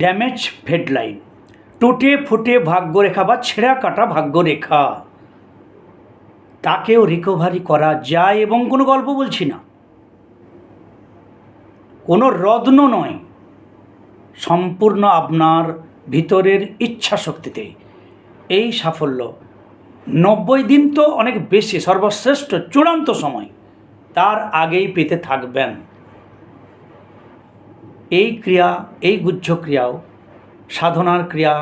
Damage headline, টুটে ফুটে ভাগ্যরেখা বা ছেঁড়া কাটা ভাগ্যরেখা, তাকেও রিকভারি করা যায়। এবং কোনো গল্প বলছি না, কোনো রত্ন নয়, সম্পূর্ণ আপনার ভিতরের ইচ্ছা শক্তিতে এই সাফল্য। 90 দিন তো অনেক বেশি, সর্বশ্রেষ্ঠ চূড়ান্ত সময়, তার আগেই পেতে থাকবেন। এই ক্রিয়া, এই গুহ্য ক্রিয়াও সাধনার ক্রিয়া,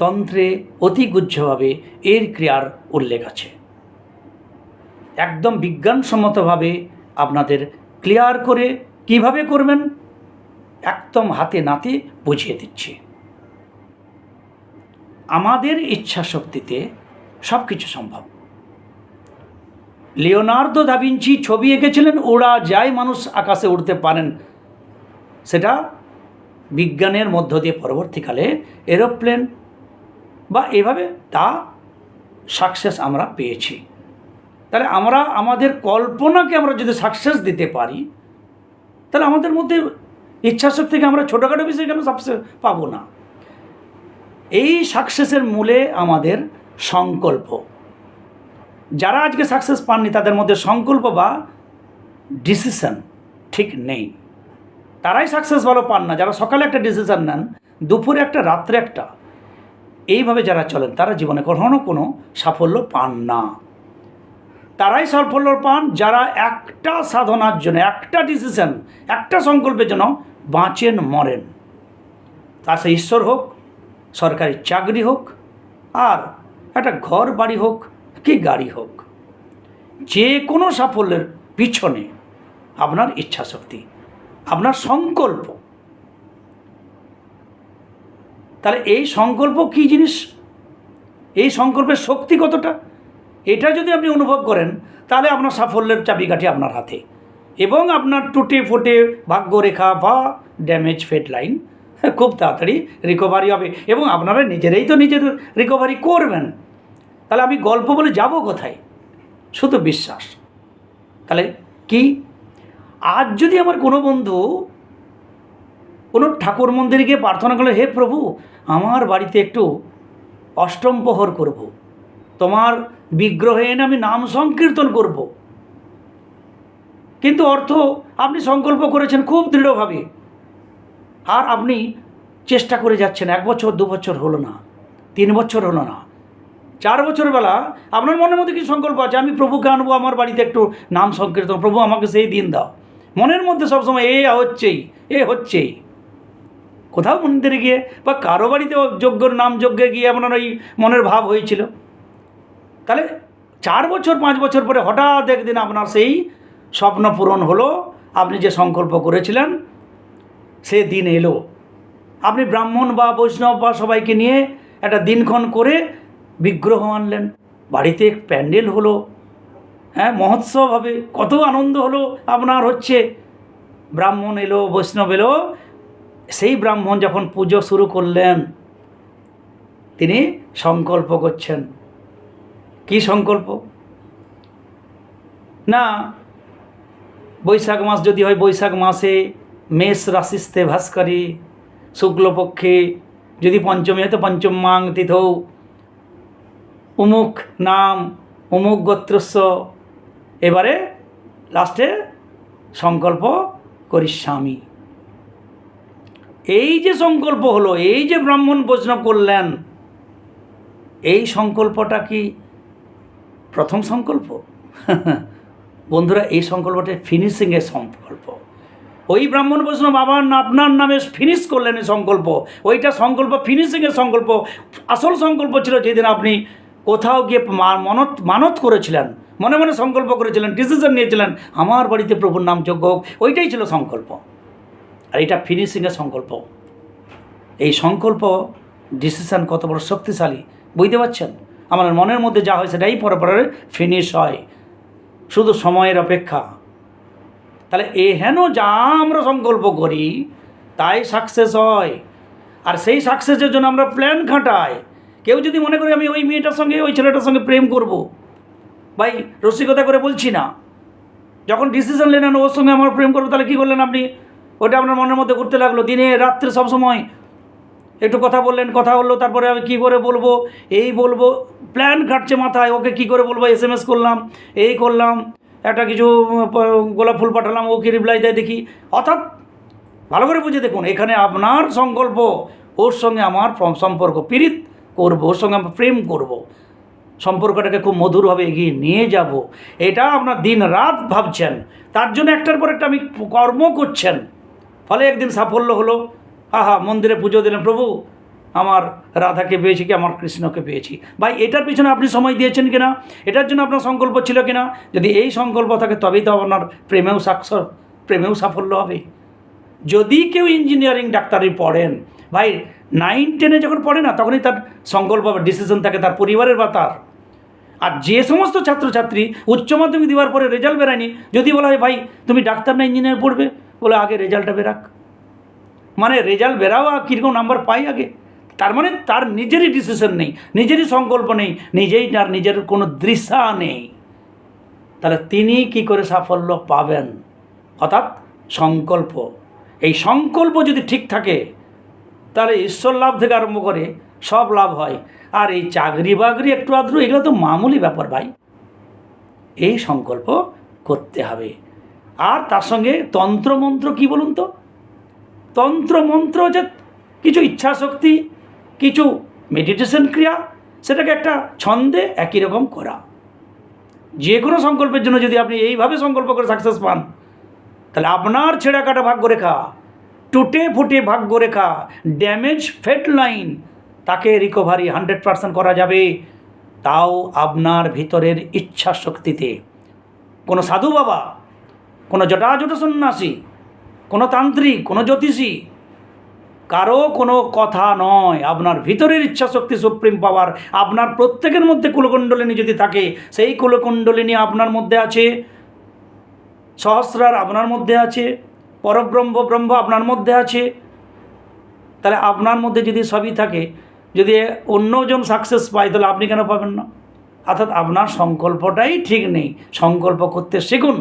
তন্ত্রে অতি গুহ্যভাবে এর ক্রিয়ার উল্লেখ আছে। একদম বিজ্ঞানসম্মতভাবে আপনাদের ক্লিয়ার করে কিভাবে করবেন একদম হাতে নাতে বুঝিয়ে দিচ্ছি। আমাদের ইচ্ছা শক্তিতে সব কিছু সম্ভব। লিওনার্দো দা ভিঞ্চি ছবি এঁকেছিলেন, ওড়া যায় মানুষ আকাশে উড়তে পারেন। সেটা বিজ্ঞানের মধ্য দিয়ে পরবর্তীকালে এরোপ্লেন বা এভাবে তা সাকসেস আমরা পেয়েছি। তাহলে আমরা আমাদের কল্পনাকে আমরা যদি সাকসেস দিতে পারি, তাহলে আমাদের মধ্যে ইচ্ছাশক্তিকে আমরা ছোটোখাটো বিষয় কেন সাকসেস পাবো না? এই সাকসেসের মূলে আমাদের সংকল্প। যারা আজকে সাকসেস পাননি তাদের মধ্যে সংকল্প বা ডিসিশন ঠিক নেই, তারাই সাকসেস ভালো পান না। যারা সকালে একটা ডিসিশন নেন, দুপুরে একটা, রাত্রে একটা, এইভাবে যারা চলেন তারা জীবনে কখনো কোনো সাফল্য পান না। তারাই সাফল্য পান যারা একটা সাধনার জন্য, একটা ডিসিশন, একটা সংকল্পের জন্য বাঁচেন মরেন। তা সে ঈশ্বর হোক, সরকারি চাকরি হোক, আর একটা ঘর বাড়ি হোক কি গাড়ি হোক, যে কোনো সাফল্যের পিছনে আপনার ইচ্ছাশক্তি, আপনার সংকল্প। তাহলে এই সংকল্প কী জিনিস, এই সংকল্পের শক্তি কতটা, এটা যদি আপনি অনুভব করেন, তাহলে আপনার সাফল্যের চাবিকাঠি আপনার হাতে। এবং আপনার টুটে ফুটে ভাগ্যরেখা বা ড্যামেজ ফেড লাইন খুব তাড়াতাড়ি রিকভারি হবে। এবং আপনারা নিজেরাই তো নিজের রিকভারি করবেন। তাহলে আমি গল্প বলে যাব কোথায়? শুধু বিশ্বাস। তাহলে কি, আজ যদি আমার কোনো বন্ধু কোনো ঠাকুর মন্দিরে গিয়ে প্রার্থনা করলে, হে প্রভু আমার বাড়িতে একটু অষ্টম প্রহর করব, তোমার বিগ্রহে এনে আমি নাম সংকীর্তন করব, কিন্তু অর্থ আপনি সংকল্প করেছেন খুব দৃঢ়ভাবে, আর আপনি চেষ্টা করে যাচ্ছেন, 1 বছর 2 বছর হলো না, 3 বছর হলো না, 4 বছর বেলা আপনার মনের মধ্যে কি সংকল্প আছে, আমি প্রভুকে আনবো আমার বাড়িতে একটু নাম সংকীর্তন, প্রভু আমাকে সেই দিন দাও। মনের মধ্যে সবসময় হচ্ছেই। কোথাও মন্দিরে গিয়ে বা কারো বাড়িতে যজ্ঞর নাম যজ্ঞে গিয়ে আপনার ওই মনের ভাব হয়েছিল। তাহলে 4 বছর 5 বছর পরে হঠাৎ একদিন আপনার সেই স্বপ্ন পূরণ হলো, আপনি যে সংকল্প করেছিলেন সে দিন এলো। আপনি ব্রাহ্মণ বা বৈষ্ণব বা সবাইকে নিয়ে একটা দিনক্ষণ করে বিগ্রহ আনলেন, বাড়িতে প্যান্ডেল হলো, হ্যাঁ মহোৎসব হবে, কত আনন্দ হলো আপনার হচ্ছে। ব্রাহ্মণ এলো, বৈষ্ণব এলো, সেই ব্রাহ্মণ যখন পুজো শুরু করলেন, তিনি সংকল্প করছেন। কি সংকল্প? না, বৈশাখ মাস যদি হয়, বৈশাখ মাসে মেষ রাশিস্তে ভাস্করী শুক্লপক্ষে, যদি পঞ্চমী হয় তো পঞ্চম মাং তিথৌ উমুক নাম উমুক গোত্রস্য। এবারে লাস্টে সংকল্প করিষ্যামি। এই যে সংকল্প হলো, এই যে ব্রাহ্মণ বৈষ্ণব করলেন, এই সংকল্পটা কি প্রথম সংকল্প? বন্ধুরা, এই সংকল্পটা ফিনিশিংয়ের সংকল্প। ওই ব্রাহ্মণ বৈষ্ণব আবার আপনার নামে ফিনিশ করলেন এই সংকল্প, ওইটা সংকল্প ফিনিশিংয়ের সংকল্প। আসল সংকল্প ছিল যেদিন আপনি কোথাও গিয়ে মানত করেছিলেন, মনে মনে সংকল্প করেছিলেন, ডিসিশন নিয়েছিলেন আমার বাড়িতে প্রভুর নাম যজ্ঞ হোক, ওইটাই ছিল সংকল্প। আর এটা ফিনিশিংয়ের সংকল্প। এই সংকল্প ডিসিশন কত বড় শক্তিশালী বুঝতে পারছেন? আমার মনের মধ্যে যা হয় সেটাই পরে পরে ফিনিশ হয়, শুধু সময়ের অপেক্ষা। তাহলে হেন যা আমরা সংকল্প করি তাই সাকসেস হয়। আর সেই সাকসেসের জন্য আমরা প্ল্যান খাটাই। কেউ যদি মনে করি আমি ওই মেয়েটার সঙ্গে ওই ছেলেটার সঙ্গে প্রেম করব, ভাই রসিকতা করে বলছি না, যখন ডিসিশন নিলেন ওর সঙ্গে আমার প্রেম করবো, তাহলে কী করলেন আপনি? ওটা আপনার মনের মধ্যে ঘুরতে লাগলো দিনে রাত্রে সবসময়, একটু কথা বললেন, কথা হলো, তারপরে আমি কী করে বলবো, এই বলবো, প্ল্যান কাটছে মাথায়, ওকে কী করে বলবো, SMS করলাম, এই করলাম, একটা কিছু গোলাপ ফুল পাঠালাম, ও কি রিপ্লাই দেয় দেখি। অর্থাৎ ভালো করে বুঝে দেখুন, এখানে আপনার সংকল্প, ওর সঙ্গে আমার সম্পর্ক, পীড়িত করব, ওর সঙ্গে আমরা প্রেম করব, সম্পর্কটাকে খুব মধুরভাবে এগিয়ে নিয়ে যাব, এটা আপনার দিন রাত ভাবছেন, তার জন্য একটার পর একটা আমি কর্ম করছেন, ফলে একদিন সাফল্য হলো, আহা মন্দিরে পুজো দিলেন, প্রভু আমার রাধাকে পেয়েছি কি আমার কৃষ্ণকে পেয়েছি। ভাই এটার পিছনে আপনি সময় দিয়েছেন কিনা, এটার জন্য আপনার সংকল্প ছিল কিনা, যদি এই সংকল্প থাকে তবেই তো আপনার প্রেমেও সাফল্য হবে। যদি কেউ ইঞ্জিনিয়ারিং ডাক্তারি পড়েন, ভাই 9-10 যখন পড়ে না, তখনই তার সংকল্প বা ডিসিশন থাকে তার পরিবারের বা তার। আর যে সমস্ত ছাত্রছাত্রী উচ্চ মাধ্যমিক দেওয়ার পরে রেজাল্ট বেরায়নি, যদি বলা হয় ভাই তুমি ডাক্তার না ইঞ্জিনিয়ার পড়বে, বলে আগে রেজাল্টটা বেরাক, মানে রেজাল্ট বেরাও আর কীরকম নাম্বার পাই আগে, তার মানে তার নিজেরই ডিসিশন নেই, নিজেরই সংকল্প নেই, নিজেই তার নিজের কোনো দৃশ্যা নেই, তাহলে তিনি কি করে সাফল্য পাবেন। অর্থাৎ সংকল্প, এই সংকল্প যদি ঠিক থাকে তাহলে ঈশ্বর লাভ থেকে আরম্ভ করে সব লাভ হয়। আর এই চাকরি বাকরি একটু আধটু এগুলো তো মামুলি ব্যাপার ভাই, এই সংকল্প করতে হবে। আর তার সঙ্গে তন্ত্রমন্ত্র কি বলুন তো, তন্ত্রমন্ত্র যে কিছু ইচ্ছাশক্তি, কিছু মেডিটেশন ক্রিয়া, সেটাকে একটা ছন্দে একই রকম করা। যে কোনো সংকল্পের জন্য যদি আপনি এইভাবে সংকল্প করে সাকসেস পান, তাহলে আপনার ছেঁড়া কাটা ভাগ্যরেখা, টুটে ফুটে ভাগ্যরেখা, ড্যামেজ ফেট লাইন, তাকে রিকভারি 100% করা যাবে, তাও আপনার ভিতরের ইচ্ছা শক্তিতে। কোনো সাধু বাবা, কোনো জটাজট সন্ন্যাসী, কোনো তান্ত্রিক, কোনো জ্যোতিষী, কারো কোনো কথা নয়, আপনার ভিতরের ইচ্ছা শক্তি সুপ্রিম পাওয়ার আপনার প্রত্যেকের মধ্যে কুলকুণ্ডলিনী যদি থাকে, সেই কুলকুণ্ডলিনী আপনার মধ্যে আছে, সহস্রার আপনার মধ্যে আছে, পরব্রহ্ম ব্রহ্ম আপনার মধ্যে আছে, তাহলে আপনার মধ্যে যদি সবই থাকে, যদি অন্যজন সাকসেস পায় তাহলে আপনি কেন পাবেন না। অর্থাৎ আপনার সংকল্পটাই ঠিক নেই, সংকল্প করতে শিখুন,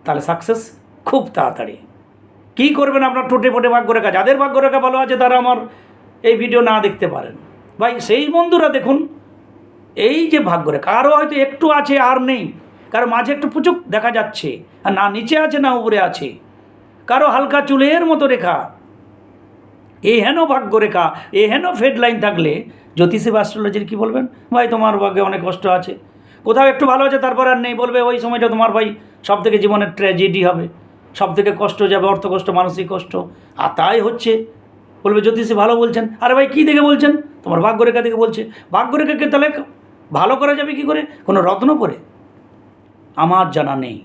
তাহলে সাকসেস খুব তাড়াতাড়ি। কী করবেন, আপনার টুটে ফুটে ভাগ্যরেখা, যাদের ভাগ্যরেখা ভালো আছে তারা আমার এই ভিডিও না দেখতে পারেন ভাই, সেই বন্ধুরা দেখুন এই যে ভাগ্যরেখা, কারো হয়তো একটু আছে আর নেই, কারো মাঝে একটু পুচুক দেখা যাচ্ছে, আর না নিচে আছে না উপরে আছে, কারো হালকা চুলের মতো রেখা, এই হেন ভাগ্যরেখা, এই হেন ফেড লাইন থাকলে জ্যোতিষী বা অ্যাস্ট্রোলজির কী বলবেন, ভাই তোমার ভাগ্যে অনেক কষ্ট আছে, কোথাও একটু ভালো আছে তারপর আর নেই, বলবে ওই সময়টা তোমার ভাই সব থেকে জীবনের ট্র্যাজেডি হবে, সব থেকে কষ্ট যাবে, অর্থ কষ্ট, মানসিক কষ্ট। আর তাই হচ্ছে, বলবে জ্যোতিষী ভালো বলছেন, আরে ভাই কী দেখে বলছেন, তোমার ভাগ্যরেখা দেখে বলছে। ভাগ্যরেখাকে তাহলে ভালো করা যাবে কী করে, কোনো রত্ন পরে? আমার জানা নেই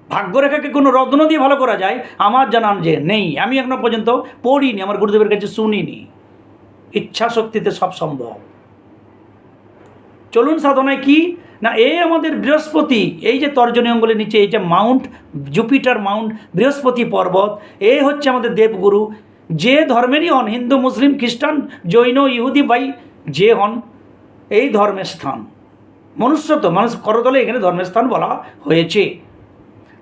ভাগ্যরেখাকে কোনো রত্ন দিয়ে ভালো করা যায়, আমার জানা যে নেই, আমি এখনো পর্যন্ত পড়িনি, আমার গুরুদেবের কাছে শুনিনি। ইচ্ছা শক্তিতে সব সম্ভব। চলুন সাধনায় কি না, এই আমাদের বৃহস্পতি, এই যে তর্জনী অঙ্গুলের নিচে এই যে মাউন্ট জুপিটার মাউন্ট বৃহস্পতি পর্বত, এই হচ্ছে আমাদের দেবগুরু। যে ধর্মেরই হন, হিন্দু মুসলিম খ্রিস্টান জৈন ইহুদি ভাই যে হন, এই ধর্মের স্থান, মনুষ্য তো মানুষ করতলে এখানে ধর্মের স্থান বলা হয়েছে।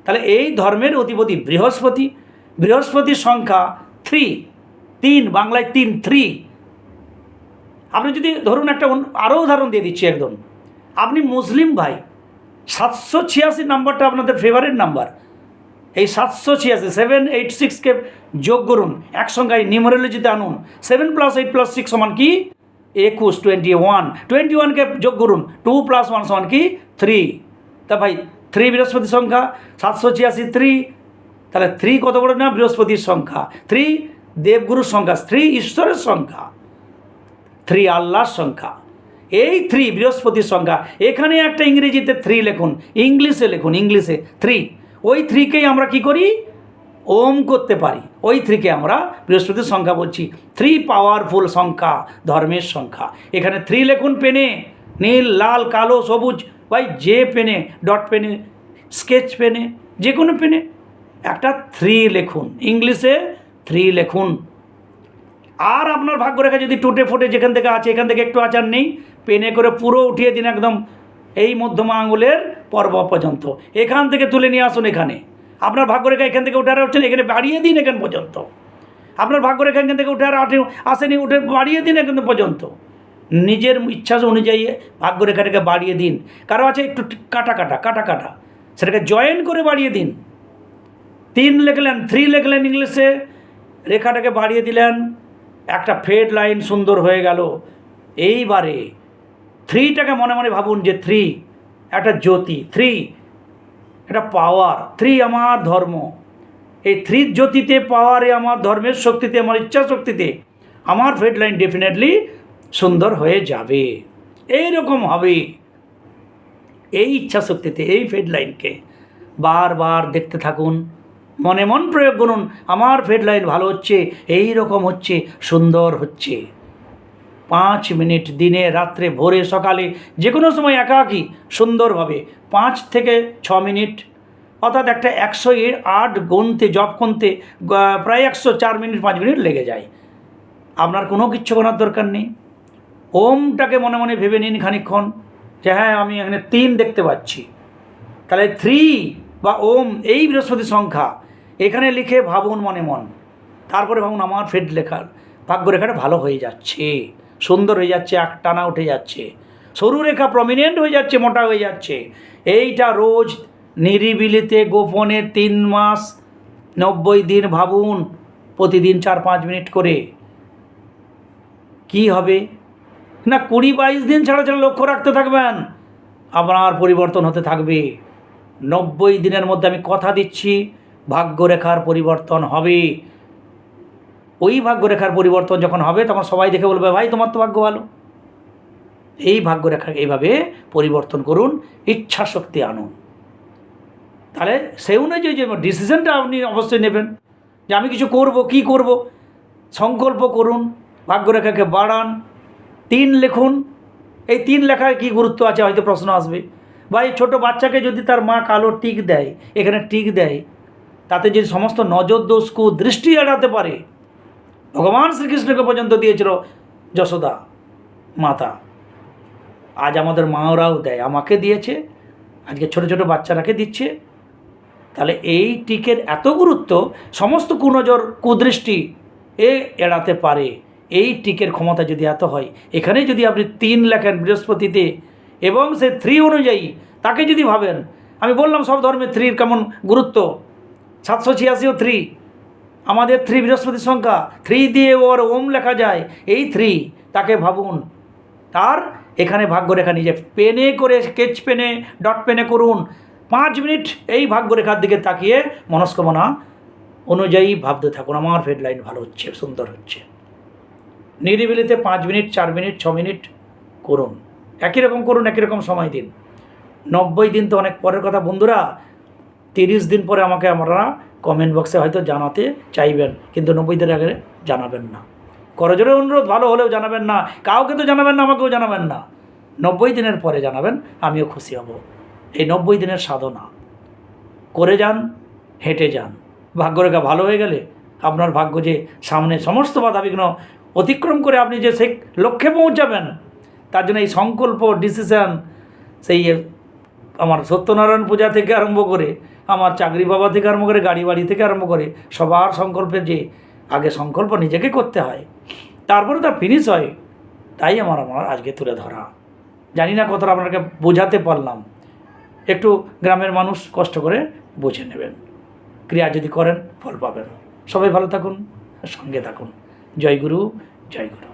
তাহলে এই ধর্মের অধিপতি বৃহস্পতি, বৃহস্পতির সংখ্যা 3, বাংলায় 3। আপনি যদি ধরুন একটা আরও উদাহরণ দিয়ে দিচ্ছি একদম, আপনি মুসলিম ভাই, 786 নাম্বারটা আপনাদের ফেভারিট নাম্বার, এই 786 786কে যোগ করুন, একসঙ্গে নিউমারোলজিতে আনুন, 7 + 8 + 6 সমান কি 21, 21কে যোগ করুন, 2 + 1 সমান কি 3। তা ভাই 3 বৃহস্পতির সংখ্যা, 786 3, তাহলে 3 কত বড় না বৃহস্পতির সংখ্যা, 3 দেবগুরুর সংখ্যা, 3 ঈশ্বরের সংখ্যা, 3 আল্লাহর সংখ্যা, এই 3 বৃহস্পতির সংখ্যা। এখানে একটা ইংরেজিতে 3 লিখুন, ইংলিশে লিখুন, ইংলিশে 3। ওই 3কেই আমরা কি করি, ওম করতে পারি, ওই 3কে আমরা বৃহস্পতির সংখ্যা বলছি। 3 পাওয়ারফুল সংখ্যা, ধর্মের সংখ্যা। এখানে 3 লিখুন পেনে, নীল লাল কালো সবুজ, ভাই যে পেনে, ডট পেনে, স্কেচ পেনে, যে কোনো পেনে একটা 3 লিখুন, ইংলিশে 3 লিখুন। আর আপনার ভাগ্যরেখা যদি টুটে ফুটে যেখান থেকে আছে, এখান থেকে একটু আচার নেই, পেনে করে পুরো উঠিয়ে দিন একদম এই মধ্যমা আঙুলের পর্ব পর্যন্ত, এখান থেকে তুলে নিয়ে আসুন, এখানে আপনার ভাগ্যরেখা এখান থেকে উঠানো হচ্ছে, এখানে বাড়িয়ে দিন এখান পর্যন্ত। আপনার ভাগ্যরেখা এখান থেকে উঠে আর আসেনি, উঠে বাড়িয়ে দিন এখান পর্যন্ত, নিজের ইচ্ছা অনুযায়ী ভাগ্যরেখাটাকে বাড়িয়ে দিন। কারো আছে একটু কাটা কাটা, সেটাকে জয়েন করে বাড়িয়ে দিন। 3 লিখলেন, 3 লিখলেন ইংলিশে, রেখাটাকে বাড়িয়ে দিলেন, একটা ফেড লাইন সুন্দর হয়ে গেল। এইবারে 3টাকে মনে মনে ভাবুন যে 3 একটা জ্যোতি, 3 একটা পাওয়ার, 3 আমার ধর্ম। এই 3 জ্যোতিতে, পাওয়ারে, আমার ধর্মের শক্তিতে, আমার ইচ্ছা শক্তিতে আমার ফেড লাইন ডেফিনেটলি সুন্দর হয়ে যাবে। এইরকম হবে। এই ইচ্ছা শক্তিতে এই ফেড লাইনকে বারবার দেখতে থাকুন, মনে মন প্রয়োগ করুন, আমার ফেড লাইন ভালো হচ্ছে, এই রকম হচ্ছে, সুন্দর হচ্ছে। 5 মিনিট, দিনে, রাত্রে, ভোরে, সকালে, যে কোনো সময় একাকী সুন্দরভাবে 5 থেকে 6 মিনিট, অর্থাৎ একটা 108 গুনতে, জপ গুনতে প্রায় 104 মিনিট 5 মিনিট লেগে যায়। আপনার কোনো কিচ্ছু করার দরকার নেই। ওমটাকে মনে মনে ভেবে নিন খানিকক্ষণ, যে হ্যাঁ আমি এখানে 3 দেখতে পাচ্ছি, তাহলে 3 বা ওম এই বৃহস্পতি সংখ্যা এখানে লিখে ভাবুন মনে মন। তারপরে ভাবুন আমার ফেড লেখার ভাগ্যরেখাটা ভালো হয়ে যাচ্ছে, সুন্দর হয়ে যাচ্ছে, একটানা উঠে যাচ্ছে, সরু রেখা প্রমিনেন্ট হয়ে যাচ্ছে, মোটা হয়ে যাচ্ছে। এইটা রোজ নিরিবিলিতে গোপনে 3 মাস 90 দিন ভাবুন, প্রতিদিন 4-5 মিনিট করে। কি হবে না, 20-22 দিন ছাড়া ছাড়া লক্ষ্য রাখতে থাকবেন, আপনার পরিবর্তন হতে থাকবে। 90 দিনের মধ্যে আমি কথা দিচ্ছি ভাগ্যরেখার পরিবর্তন হবে। ওই ভাগ্যরেখার পরিবর্তন যখন হবে তখন সবাই দেখে বলবে ভাই তোমার তো ভাগ্য ভালো। এই ভাগ্যরেখা এইভাবে পরিবর্তন করুন, ইচ্ছা শক্তি আনুন। তাহলে সেই অনুযায়ী যে ডিসিশনটা আপনি অবশ্যই নেবেন যে আমি কিছু করব, কি করব, সংকল্প করুন, ভাগ্যরেখাকে বাড়ান। 3 লিখুন। এই 3 লেখায় কী গুরুত্ব আছে হয়তো প্রশ্ন আসবে। বা এই ছোটো বাচ্চাকে যদি তার মা কালো টিক দেয়, এখানে টিক দেয়, তাতে যদি সমস্ত নজর দোষ কুদৃষ্টি এড়াতে পারে, ভগবান শ্রীকৃষ্ণকে পর্যন্ত দিয়েছিল যশোদা মাতা, আজ আমাদের মাওরাও দেয়, আমাকে দিয়েছে, আজকে ছোটো ছোটো বাচ্চারাকে দিচ্ছে। তাহলে এই টিকের এত গুরুত্ব, সমস্ত কুনজর কুদৃষ্টি এড়াতে পারে। এই টিকের ক্ষমতা যদি এত হয়, এখানে যদি আপনি 3 লেখেন বৃহস্পতিতে এবং সে 3 অনুযায়ী তাকে যদি ভাবেন, আমি বললাম সব ধর্মে 3 কেমন গুরুত্ব, 786ও 3, আমাদের 3 বৃহস্পতি সংখ্যা, 3 দিয়ে ওর ওম লেখা যায়, এই 3 তাকে ভাবুন। তার এখানে ভাগ্যরেখা নিজে পেনে করে, স্কেচ পেনে, ডট পেনে করুন। 5 মিনিট এই ভাগ্যরেখার দিকে তাকিয়ে মনস্কামনা অনুযায়ী ভাবতে থাকুন, আমার ফেড লাইন ভালো হচ্ছে, সুন্দর হচ্ছে। নিরিবিলিতে 5 মিনিট, 4 মিনিট, 6 মিনিট করুন, একই রকম করুন, একই রকম সময় দিন। 90 দিন তো অনেক পরের কথা বন্ধুরা। 30 দিন পরে আমাকে আপনারা কমেন্ট বক্সে হয়তো জানাতে চাইবেন, কিন্তু 90 দিনের আগে জানাবেন না। করজোরে অনুরোধ, ভালো হলেও জানাবেন না, কাউকে তো জানাবেন না, আমাকেও জানাবেন না। 90 দিনের পরে জানাবেন, আমিও খুশি হব। এই 90 দিনের সাধনা করে যান, হেঁটে যান। ভাগ্যরেখা ভালো হয়ে গেলে আপনার ভাগ্য যে সামনে সমস্ত বাধাবিঘ্ন অতিক্রম করে আপনি যে সেই লক্ষ্যে পৌঁছাবেন, তার জন্য এই সংকল্প, ডিসিশান, সেই আমার সত্যনারায়ণ পূজা থেকে আরম্ভ করে, আমার চাকরি বাবা থেকে আরম্ভ করে, গাড়ি বাড়ি থেকে আরম্ভ করে, সবার সংকল্পের যে আগে সংকল্প নিজেকে করতে হয়, তারপরে তার ফিনিশ হয়। তাই আমার আজকে তুলে ধরা। জানি না কতটা আপনাকে বোঝাতে পারলাম, একটু গ্রামের মানুষ কষ্ট করে বুঝে নেবেন, ক্রিয়া যদি করেন ফল পাবেন। সবাই ভালো থাকুন, সঙ্গে থাকুন। জয় গুরু, জয় গুরু।